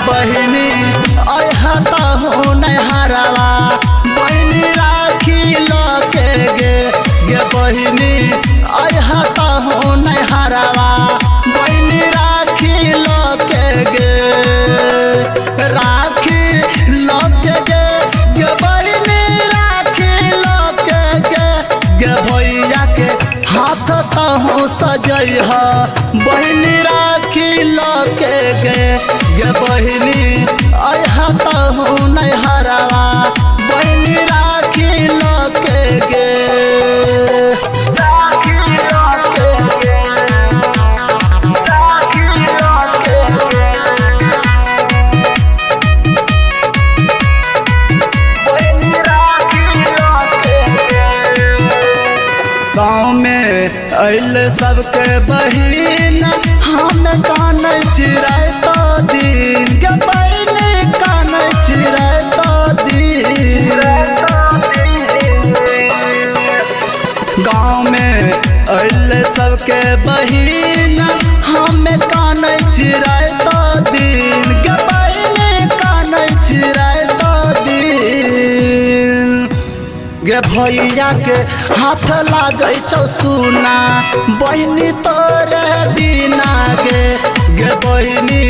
बहिनी अहता हो नहरवा बहिनी राखी लके गे बहिनी अहता हो नहरवा बहिनी राखी लके राखी लके गे बहिनी राखी लके गे भैया के हाथ तहु सजैह बहिनी राखी लके गे बहिनी अहता हो नहरवा बहिनी राखी लके गाँव में अल सबके बहिन हम कान चिराता दिन के बहिनी कान चिराता दिन गाँव में अल सबके बहिन हम कान चिराता दिन के बहिनी कान चिराता दिन गे भैया के हाथ लागे चौसुना बहिनी तोरे बिना गे बहिनी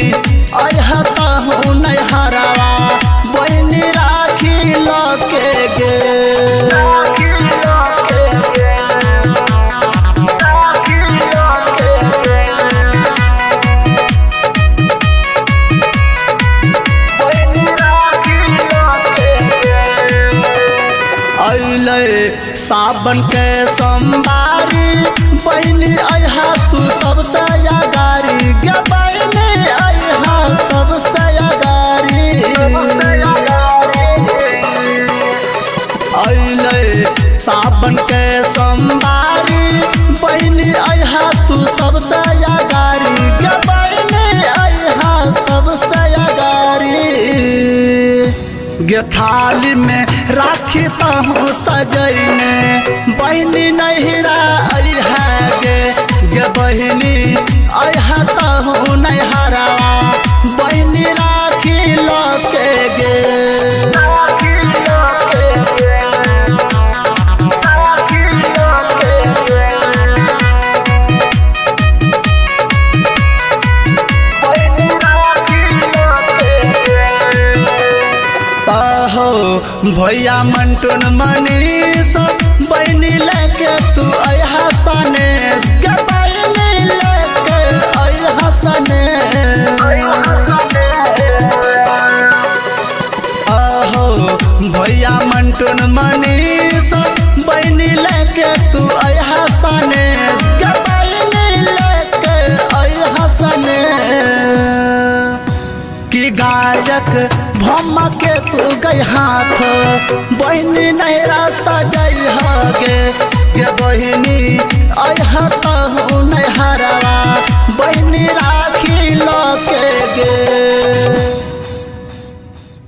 अहता हो नहरवा बहिनी राखी लके सावन के सोमवारी बहिनी अहा तू सबसे अगारी गे बहिनी अहा सबसे अगारी सावन के सोमवारी बहिनी अहा तू सबसे अगारी गे बहिनी अहा सबसे अगारी गे थाली में राखी तहु सजैने बहिनी नहिरा गे बहिनी अहता हो नहरवा बहिनी राखी लके भैया मंटून मनीष बहिनी लेके तू अहा सनेश गे बहिनी लेके अहा सनेश भैया मंटून मनीष बहिनी लेके तू अहा सनेश गे बहिनी लेके अहा सनेश की गायक भम्मा के तू गई हाथ बहिनी नहरा सजैह गे बहिनी अहता हो नहरवा बहिनी राखी लके